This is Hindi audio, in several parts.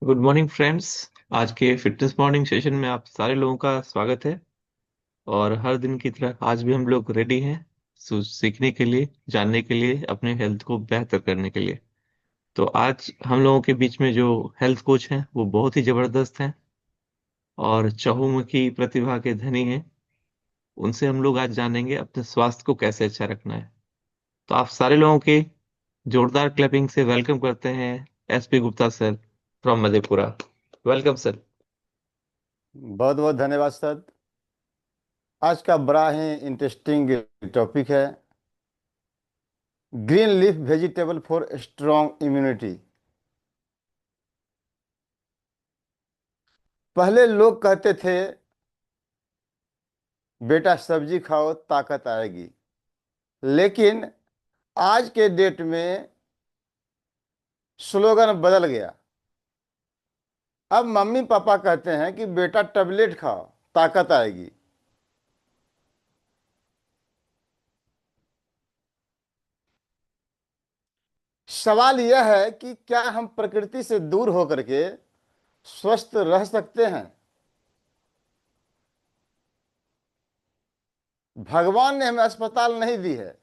Good morning friends. आज के फिटनेस मॉर्निंग सेशन में आप सारे लोगों का स्वागत है। और हर दिन की तरह आज भी हम लोग रेडी हैं सीखने के लिए, जानने के लिए, अपने हेल्थ को बेहतर करने के लिए। तो आज हम लोगों के बीच में जो हेल्थ कोच हैं वो बहुत ही जबरदस्त हैं और चहुमुखी प्रतिभा के धनी हैं। उनसे हम लोग आज जानेंगे अपने स्वास्थ्य को कैसे अच्छा रखना है। तो आप सारे लोगों के जोरदार क्लैपिंग से वेलकम करते हैं SP Gupta sir from Madhepura. Welcome sir. बहुत बहुत धन्यवाद सर। आज का बड़ा ही इंटरेस्टिंग टॉपिक है। Green leaf vegetable for strong immunity. पहले लोग कहते थे बेटा सब्जी खाओ ताकत आएगी, लेकिन आज के डेट में स्लोगन बदल गया। अब मम्मी पापा कहते हैं कि बेटा टैबलेट खाओ ताकत आएगी। सवाल यह है कि क्या हम प्रकृति से दूर होकर के स्वस्थ रह सकते हैं? भगवान ने हमें अस्पताल नहीं दी है,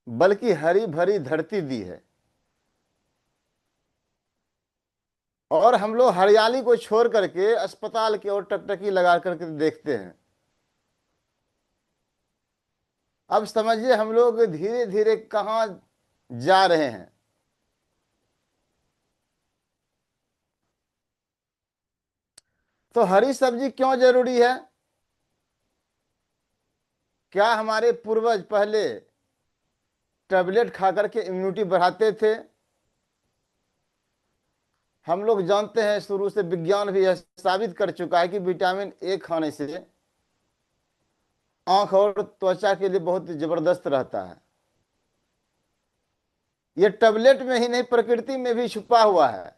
बल्कि हरी भरी धरती दी है। और हम लोग हरियाली को छोड़ करके अस्पताल की ओर टकटकी लगा करके देखते हैं। अब समझिए हम लोग धीरे धीरे कहाँ जा रहे हैं। तो हरी सब्जी क्यों जरूरी है? क्या हमारे पूर्वज पहले टैबलेट खा करके इम्यूनिटी बढ़ाते थे? हम लोग जानते हैं, शुरू से विज्ञान भी यह साबित कर चुका है कि विटामिन ए खाने से आंख और त्वचा के लिए बहुत जबरदस्त रहता है। यह टैबलेट में ही नहीं, प्रकृति में भी छुपा हुआ है।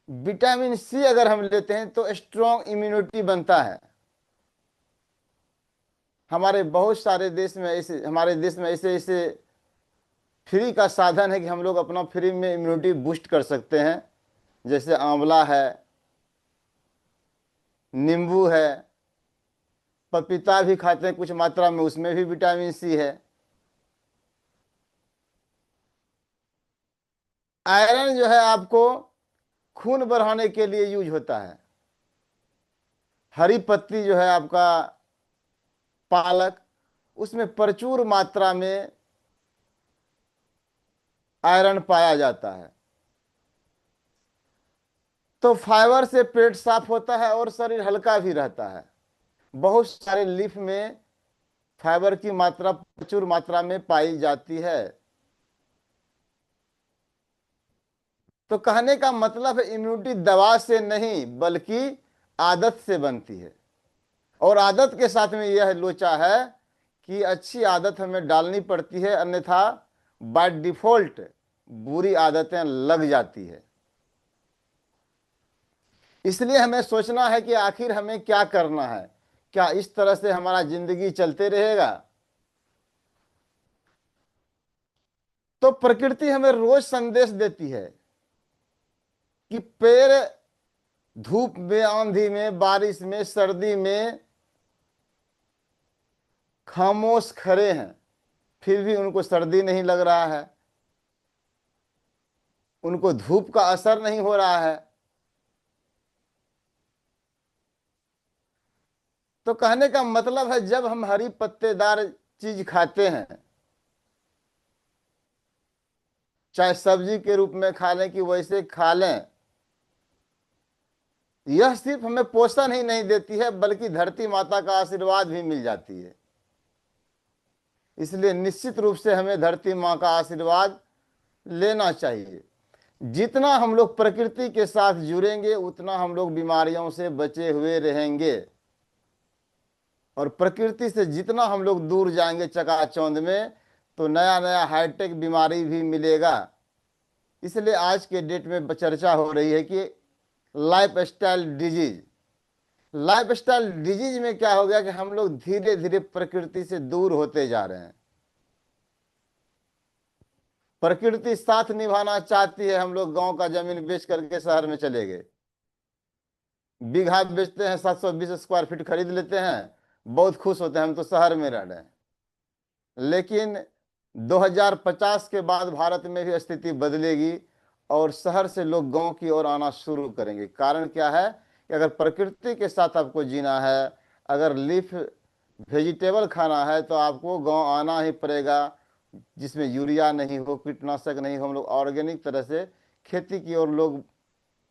विटामिन सी अगर हम लेते हैं तो स्ट्रॉन्ग इम्यूनिटी बनता है। हमारे बहुत सारे देश में ऐसे हमारे देश में ऐसे ऐसे फ्री का साधन है कि हम लोग अपना फ्री में इम्यूनिटी बूस्ट कर सकते हैं। जैसे आंवला है, नींबू है, पपीता भी खाते हैं कुछ मात्रा में, उसमें भी विटामिन सी है। आयरन जो है आपको खून बढ़ाने के लिए यूज होता है। हरी पत्ती जो है आपका पालक, उसमें प्रचुर मात्रा में आयरन पाया जाता है। तो फाइबर से पेट साफ होता है और शरीर हल्का भी रहता है। बहुत सारे लीफ में फाइबर की मात्रा प्रचुर मात्रा में पाई जाती है। तो कहने का मतलब है इम्यूनिटी दवा से नहीं बल्कि आदत से बनती है। और आदत के साथ में यह लोचा है कि अच्छी आदत हमें डालनी पड़ती है, अन्यथा बाय डिफॉल्ट बुरी आदतें लग जाती है। इसलिए हमें सोचना है कि आखिर हमें क्या करना है। क्या इस तरह से हमारा जिंदगी चलते रहेगा? तो प्रकृति हमें रोज संदेश देती है कि पेड़ धूप में, आंधी में, बारिश में, सर्दी में खामोश खड़े हैं, फिर भी उनको सर्दी नहीं लग रहा है, उनको धूप का असर नहीं हो रहा है। तो कहने का मतलब है जब हम हरी पत्तेदार चीज खाते हैं, चाहे सब्जी के रूप में खा लें कि वैसे खा लें, यह सिर्फ हमें पोषण ही नहीं देती है बल्कि धरती माता का आशीर्वाद भी मिल जाती है। इसलिए निश्चित रूप से हमें धरती माँ का आशीर्वाद लेना चाहिए। जितना हम लोग प्रकृति के साथ जुड़ेंगे उतना हम लोग बीमारियों से बचे हुए रहेंगे। और प्रकृति से जितना हम लोग दूर जाएंगे चकाचौंध में, तो नया नया हाईटेक बीमारी भी मिलेगा। इसलिए आज के डेट में चर्चा हो रही है कि लाइफस्टाइल डिजीज में क्या हो गया कि हम लोग धीरे धीरे प्रकृति से दूर होते जा रहे हैं। प्रकृति साथ निभाना चाहती है, हम लोग गांव का जमीन बेच करके शहर में चले गए, बीघा बेचते हैं, 720 स्क्वायर फीट खरीद लेते हैं, बहुत खुश होते हैं हम तो शहर में रह रहे हैं। लेकिन 2050 के बाद भारत में भी स्थिति बदलेगी और शहर से लोग गांव की ओर आना शुरू करेंगे। कारण क्या है कि अगर प्रकृति के साथ आपको जीना है, अगर लीफ वेजिटेबल खाना है, तो आपको गांव आना ही पड़ेगा, जिसमें यूरिया नहीं हो, कीटनाशक नहीं हो, हम लोग ऑर्गेनिक तरह से खेती की ओर लोग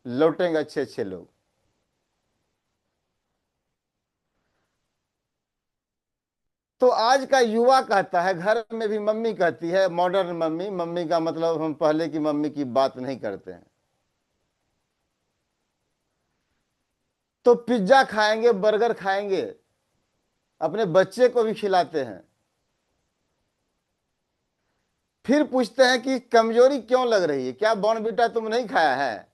लौटेंगे, अच्छे अच्छे लोग। तो आज का युवा कहता है, घर में भी मम्मी कहती है, मॉडर्न मम्मी, मम्मी का मतलब हम पहले की मम्मी की बात नहीं करते हैं, तो पिज्जा खाएंगे, बर्गर खाएंगे, अपने बच्चे को भी खिलाते हैं। फिर पूछते हैं कि कमजोरी क्यों लग रही है, क्या बॉर्नविटा तुम नहीं खाया है?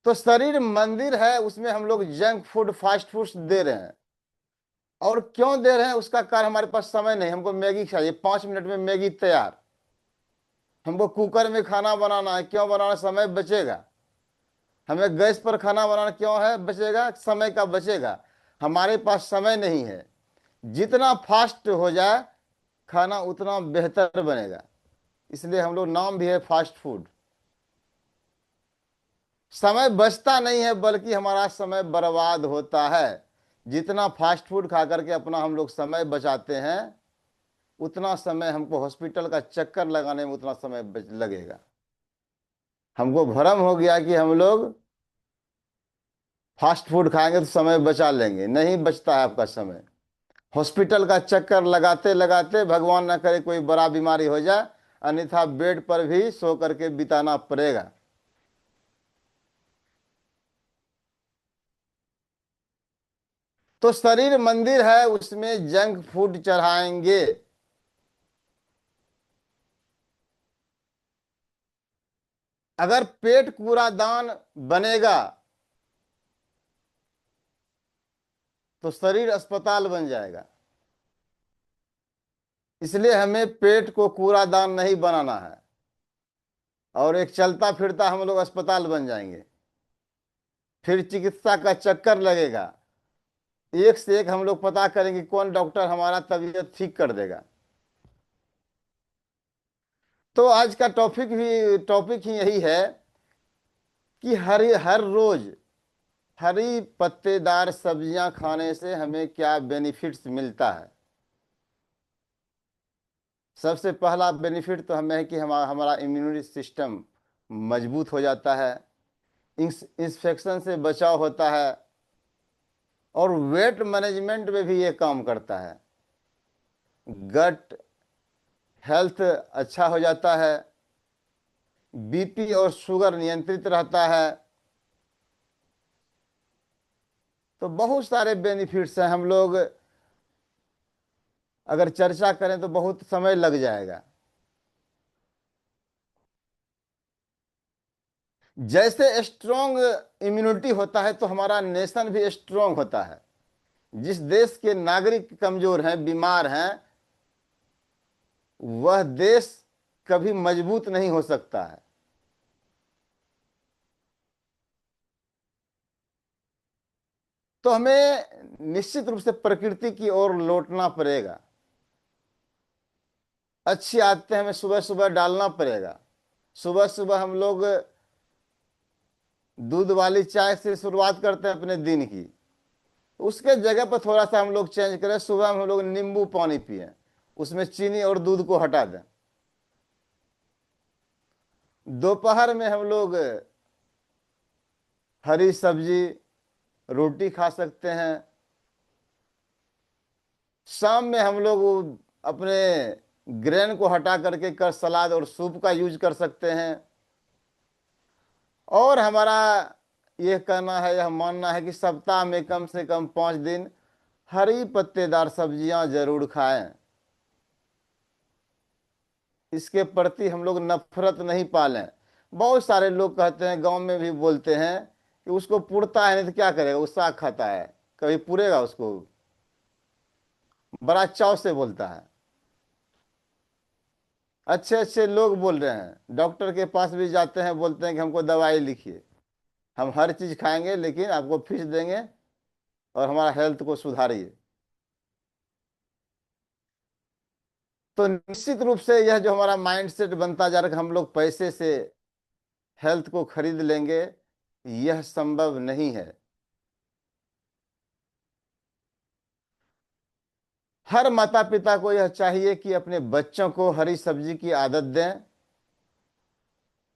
तो शरीर मंदिर है, उसमें हम लोग जंक फूड, फास्ट फूड दे रहे हैं। और क्यों दे रहे हैं उसका कारण, हमारे पास समय नहीं, हमको मैगी चाहिए, 5 मिनट में मैगी तैयार। हमको कुकर में खाना बनाना है, क्यों बनाना, समय बचेगा। हमें गैस पर खाना बनाना क्यों है, बचेगा, समय का बचेगा। हमारे पास समय नहीं है। जितना फास्ट हो जाए खाना उतना बेहतर बनेगा, इसलिए हम लोग, नाम भी है फास्ट फूड। समय बचता नहीं है, बल्कि हमारा समय बर्बाद होता है। जितना फास्ट फूड खा करके अपना हम लोग समय बचाते हैं, उतना समय हमको हॉस्पिटल का चक्कर लगाने में उतना समय लगेगा। हमको भ्रम हो गया कि हम लोग फास्ट फूड खाएंगे तो समय बचा लेंगे, नहीं बचता है आपका समय। हॉस्पिटल का चक्कर लगाते लगाते भगवान ना करे कोई बड़ा बीमारी हो जाए, अन्यथा बेड पर भी सो करके बिताना पड़ेगा। तो शरीर मंदिर है, उसमें जंक फूड चढ़ाएंगे। अगर पेट कूड़ादान बनेगा तो शरीर अस्पताल बन जाएगा। इसलिए हमें पेट को कूड़ादान नहीं बनाना है, और एक चलता फिरता हम लोग अस्पताल बन जाएंगे। फिर चिकित्सा का चक्कर लगेगा, एक से एक हम लोग पता करेंगे कौन डॉक्टर हमारा तबीयत ठीक कर देगा। तो आज का टॉपिक ही यही है कि हर हर रोज हरी पत्तेदार सब्जियां खाने से हमें क्या बेनिफिट्स मिलता है। सबसे पहला बेनिफिट तो हमें है कि हमारा इम्यूनिटी सिस्टम मजबूत हो जाता है, इंफेक्शन से बचाव होता है, और वेट मैनेजमेंट में भी ये काम करता है। गट हेल्थ अच्छा हो जाता है, बीपी और शुगर नियंत्रित रहता है। तो बहुत सारे बेनिफिट्स हैं, हम लोग अगर चर्चा करें तो बहुत समय लग जाएगा। जैसे स्ट्रोंग इम्यूनिटी होता है तो हमारा नेशन भी स्ट्रोंग होता है। जिस देश के नागरिक कमजोर हैं, बीमार हैं, वह देश कभी मजबूत नहीं हो सकता है। तो हमें निश्चित रूप से प्रकृति की ओर लौटना पड़ेगा। अच्छी आदतें हमें सुबह सुबह डालना पड़ेगा। सुबह सुबह हम लोग दूध वाली चाय से शुरुआत करते हैं अपने दिन की, उसके जगह पर थोड़ा सा हम लोग चेंज करें, सुबह में हम लोग नींबू पानी पिए, उसमें चीनी और दूध को हटा दें। दोपहर में हम लोग हरी सब्जी, रोटी खा सकते हैं। शाम में हम लोग अपने ग्रेन को हटा करके सलाद और सूप का यूज कर सकते हैं। और हमारा यह कहना है, यह मानना है कि सप्ताह में कम से कम 5 दिन हरी पत्तेदार सब्जियां जरूर खाएं। इसके प्रति हम लोग नफरत नहीं पालें। बहुत सारे लोग कहते हैं, गांव में भी बोलते हैं कि उसको पुड़ता है नहीं तो क्या करेगा, वो साग खाता है, कभी पुड़ेगा उसको? बड़ा चाव से बोलता है। अच्छे अच्छे लोग बोल रहे हैं, डॉक्टर के पास भी जाते हैं, बोलते हैं कि हमको दवाई लिखिए, हम हर चीज खाएंगे लेकिन आपको फीस देंगे और हमारा हेल्थ को सुधारिए। तो निश्चित रूप से यह जो हमारा माइंडसेट बनता जा रहा है कि हम लोग पैसे से हेल्थ को खरीद लेंगे, यह संभव नहीं है। हर माता पिता को यह चाहिए कि अपने बच्चों को हरी सब्जी की आदत दें,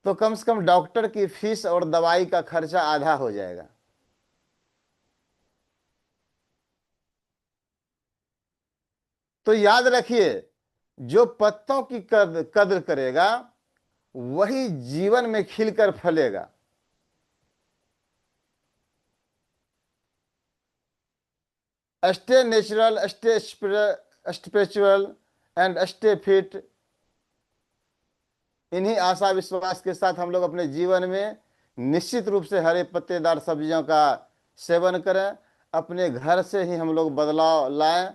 तो कम से कम डॉक्टर की फीस और दवाई का खर्चा आधा हो जाएगा। तो याद रखिए, जो पत्तों की कद्र करेगा वही जीवन में खिलकर फलेगा। Stay natural, stay spiritual and stay fit. इन्हीं आशा विश्वास के साथ हम लोग अपने जीवन में निश्चित रूप से हरे पत्तेदार सब्जियों का सेवन करें, अपने घर से ही हम लोग बदलाव लाएं।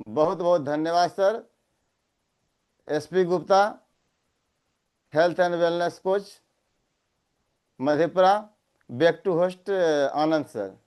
बहुत बहुत धन्यवाद sir. SP Gupta, health and wellness coach, Madhepura. Back to host Anand sir.